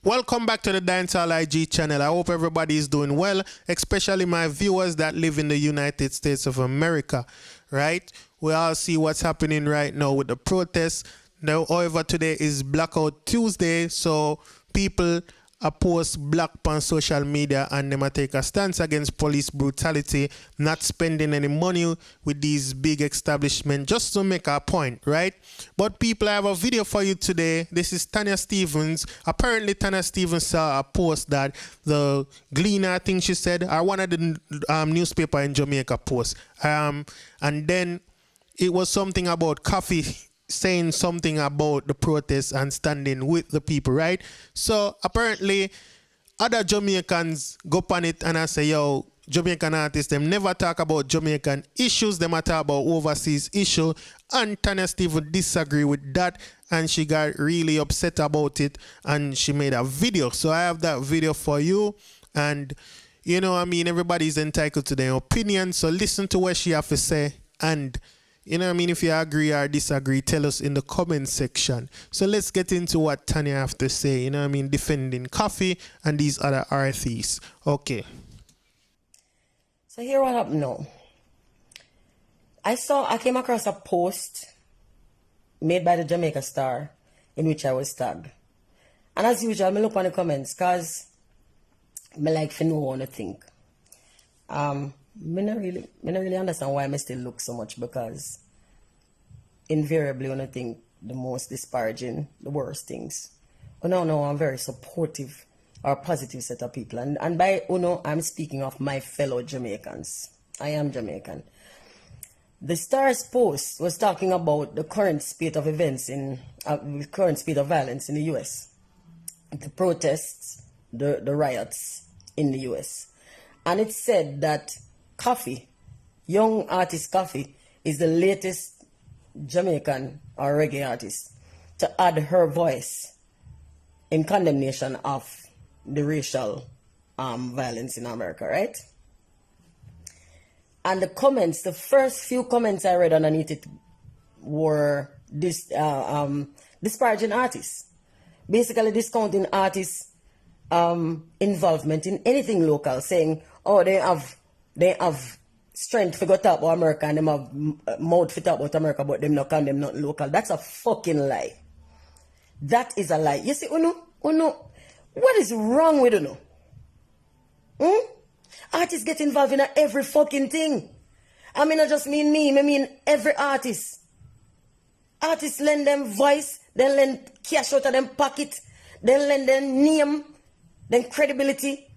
Welcome back to the Dancehall IG channel. I hope everybody is doing well, especially my viewers that live in the United States of America, right? We all see what's happening right now with the protests. Now, however, today is Blackout Tuesday, so people are post black on social media and they might take a stance against police brutality, not spending any money with these big establishments, just to make a point, right? But people, I have a video for you today. This is Tanya Stevens. Apparently, Tanya Stevens saw a post that the Gleaner, I think she said, or one of the newspaper in Jamaica post. And then it was something about Koffee saying something about the protests and standing with the people, right? So apparently other Jamaicans go on it and I say, yo, Jamaican artists, them never talk about Jamaican issues, they talk about overseas issue, and Tanya Stevens disagree with that and she got really upset about it and she made a video. So I have that video for you, and you know, I mean, everybody's entitled to their opinion, so listen to what she have to say, and you know what I mean, if you agree or disagree, tell us in the comment section. So let's get into what Tanya have to say, you know what I mean, defending Koffee and these other artists. Okay. So here what happened now. I came across a post made by the Jamaica Star in which I was tagged. And as usual, I look on the comments because I like to know what I think. I don't really understand why I still look so much, because invariably when I think the most disparaging, the worst things. But no, I'm very supportive or positive set of people. And by Uno, I'm speaking of my fellow Jamaicans. I am Jamaican. The Star's post was talking about the current state of events the current state of violence in the US. The protests, the riots in the US. And it said that Koffee, young artist Koffee, is the latest Jamaican or reggae artist to add her voice in condemnation of the racial violence in America, right? And the comments, the first few comments I read underneath it were disparaging artists, basically discounting artists' involvement in anything local, saying, oh, they have strength to go talk about America and them have mouth to talk about America, but them not condemn nothing local. That's a fucking lie. That is a lie. You see, Uno, what is wrong with Uno? Artists get involved in every fucking thing. I mean, I just mean me, I mean every artist. Artists lend them voice, then lend cash out of them pocket, then lend them name, then credibility,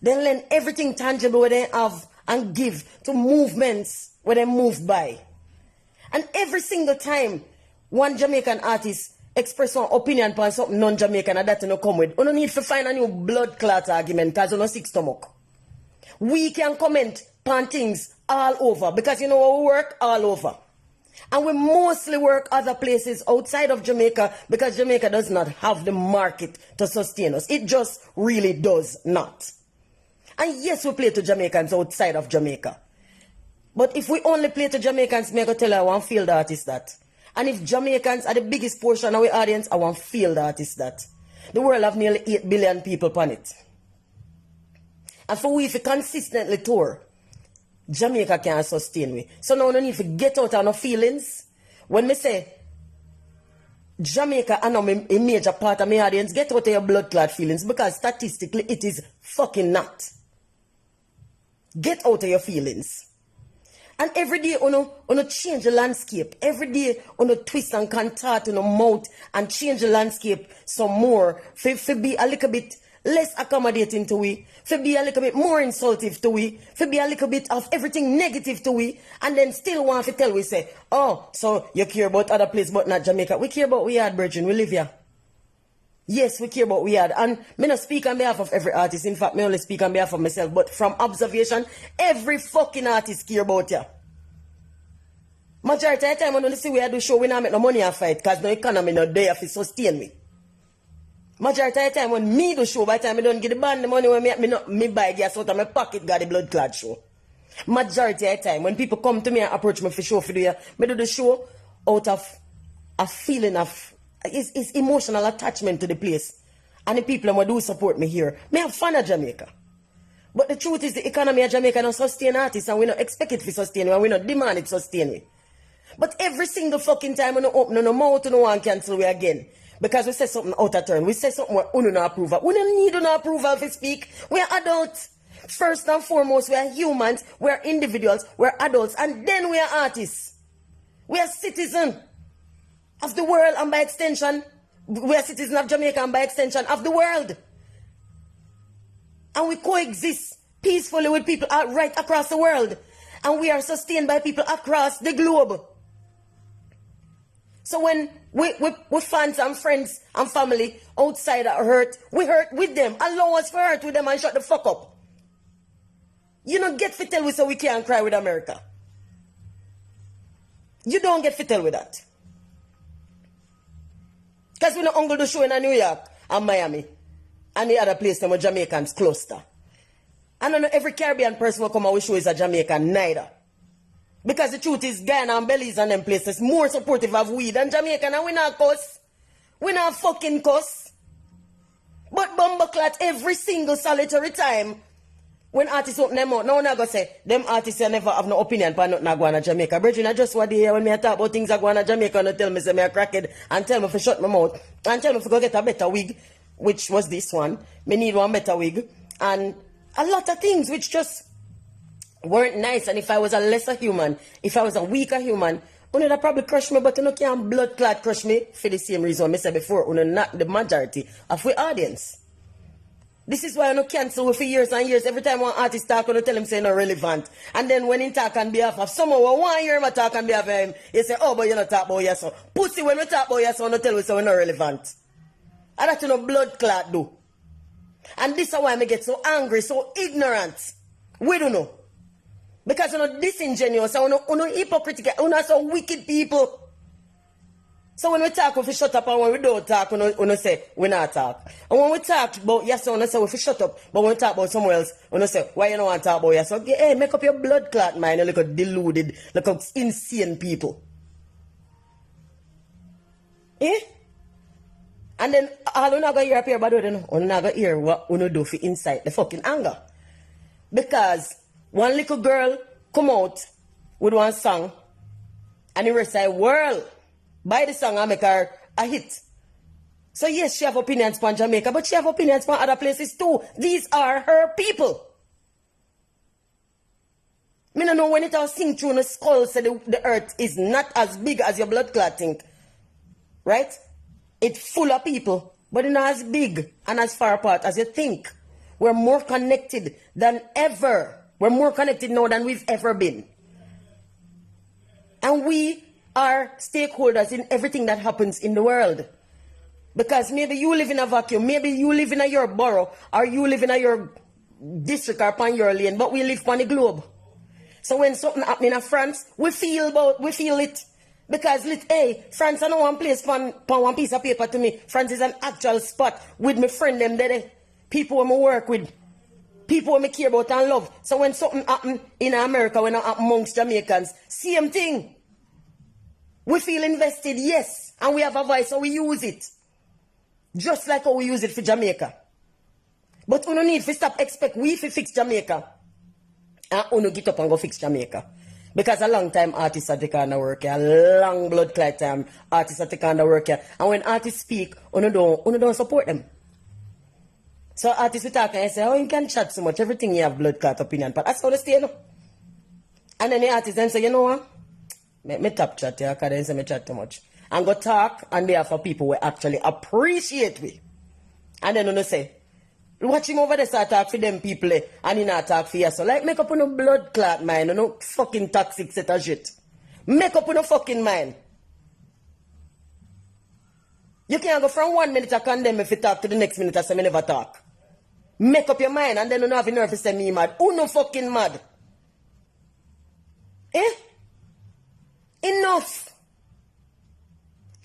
then lend everything tangible where they have and give to movements where they move by. And every single time one Jamaican artist express one opinion upon something non-Jamaican and that you no come with, you don't need to find a new blood clot argument because you no sick stomach. We can comment on things all over because you know we work all over. And we mostly work other places outside of Jamaica because Jamaica does not have the market to sustain us. It just really does not. And yes, we play to Jamaicans outside of Jamaica. But if we only play to Jamaicans, me go tell you I want field artist that. And if Jamaicans are the biggest portion of our audience, I want field artist that. The world have nearly 8 billion people on it. And for we, if we consistently tour, Jamaica can't sustain we. So now we don't need to get out of our feelings. When me say Jamaica and a major part of my audience, get out of your blood clot feelings, because statistically it is fucking not. Get out of your feelings. And every day on change the landscape. Every day on twist and contort on mouth and change the landscape some more. For be a little bit less accommodating to we, for be a little bit more insultive to we, for be a little bit of everything negative to we, and then still want to tell we say, oh, so you care about other place but not Jamaica. We care about we had, brethren, we live here. Yes, we care about we had. And me not speak on behalf of every artist. In fact, me only speak on behalf of myself. But from observation, every fucking artist care about you. Majority of the time when I see we do show, we not make no money and fight because no economy not there to sustain me. Majority of the time when me do show, by the time I don't get the band the money when me buy gas out of my pocket, got the blood clot show. Majority of the time when people come to me and approach me for show for do me do the show out of a feeling of it's emotional attachment to the place. And the people who do support me here, me have fun of Jamaica. But the truth is the economy of Jamaica don't sustain artists and we don't expect it to sustain and we don't demand it sustain it. But every single fucking time we don't open no mouth, no one cancel we again. Because we say something out of turn. We say something where we don't approve of. We don't need no approval to speak. We are adults. First and foremost, we are humans, we are individuals, we are adults, and then we are artists. We are citizens of the world, and by extension, we are citizens of Jamaica, and by extension, of the world. And we coexist peacefully with people right across the world. And we are sustained by people across the globe. So when we fans and friends and family outside are hurt, we hurt with them. Allow us to hurt with them and shut the fuck up. You don't get to tell we so we can't cry with America. You don't get to tell with that. Because we don't uncle the show in New York and Miami and the other place where Jamaicans cluster. I don't know every Caribbean person will come and we show is a Jamaican, neither. Because the truth is Guyana and Belize and them places more supportive of we than Jamaican, and we not cuss. We not fucking cuss. But bumbleclat every single solitary time when artists open them out, now I'm going to say, them artists never have no opinion about nothing going on Jamaica. Brethren, I just what they hear when me talk about things that go on Jamaica and tell me say me a crackhead and tell me to shut my mouth and tell me to go get a better wig, which was this one. Me need one better wig. And a lot of things which just weren't nice. And if I was a lesser human, if I was a weaker human, you would probably crush me, but you can't blood clot crush me for the same reason I said before. You not the majority of our audience. This is why I don't cancel for years and years. Every time one artist talk, I tell him say not relevant. And then when he talk on behalf of someone who 1 year I talk on behalf of him, he say, oh, but you not talk about your son. Pussy, when we talk about your son, I tell you so we're not relevant. And that's no blood clot do. And this is why I get so angry, so ignorant. We don't know. Because you're not disingenuous, you're not hypocritical, you're not so wicked people. So when we talk, we shut up, and when we don't talk, we say we not talk. And when we talk about your son, we say we shut up. But when we talk about somewhere else, we say, why you don't want to talk about your son? Hey, make up your blood clot mind, you look at deluded, look at insane people. Eh? And then all you're not going to hear up here, but you're not going to hear what you do for incite the fucking anger. Because one little girl come out with one song, and the rest say, world, buy the song and make her a hit. So yes, she have opinions on Jamaica, but she have opinions on other places too. These are her people. Me don't know when it all sink through in the skull, say the earth is not as big as your blood clot think. Right? It's full of people, but it's not as big and as far apart as you think. We're more connected than ever. We're more connected now than we've ever been. And we are stakeholders in everything that happens in the world. Because maybe you live in a vacuum, maybe you live in your borough, or you live in your district or upon your lane, but we live on the globe. So when something happens in France, we feel it. Because, hey, France is not one place on one piece of paper to me. France is an actual spot with my friend them there. People who I work with. People who I care about and love. So when something happens in America, when it happens amongst Jamaicans, same thing. We feel invested, yes. And we have a voice, so we use it. Just like how we use it for Jamaica. But we don't need to stop expect we to fix Jamaica. And we don't get up and go fix Jamaica. Because a long time artists are taking on the work here. A long blood clot time artists are taking on the work here. And when artists speak, we don't support them. So artists will talk and say, oh, you can chat so much. Everything you have blood clot opinion. But that's how they stay, no? And then the artists then say, you know what? Me top chat here, because they say me chat too much. And go talk on behalf of people who actually appreciate me. And then you say, watching over there, start talk for them people, and you not talk for you. So, like, make up on a blood clot mind, you know, fucking toxic set of shit. Make up on a fucking mind. You can't go from 1 minute to condemn if you talk to the next minute and say me never talk. Make up your mind, and then you don't have enough to say me mad. Who no fucking mad? Eh? Enough.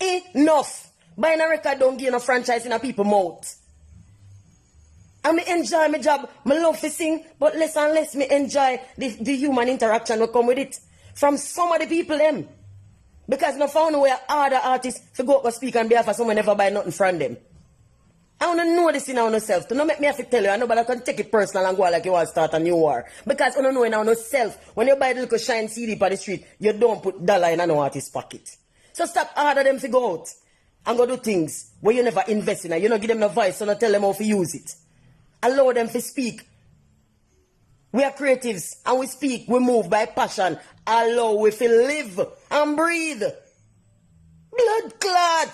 Enough. Buying a record don't give a franchise in a people's mouth. And me enjoy my job. I love to sing, but less and less me enjoy the human interaction that come with it. From some of the people them. Because no found where other artists to go up and speak on behalf of someone never buy nothing from them. I want to know this in our self. To not make me have to tell you, I know, but I can take it personal and go like you want to start a new war. Because I don't know in our self, when you buy the little shine CD on the street, you don't put dollar in an artist's pocket. So stop order them to go out and go do things where you never invest in it. You don't give them no voice, so not tell them how to use it. Allow them to speak. We are creatives and we speak, we move by passion. Allow we to live and breathe. Blood clot.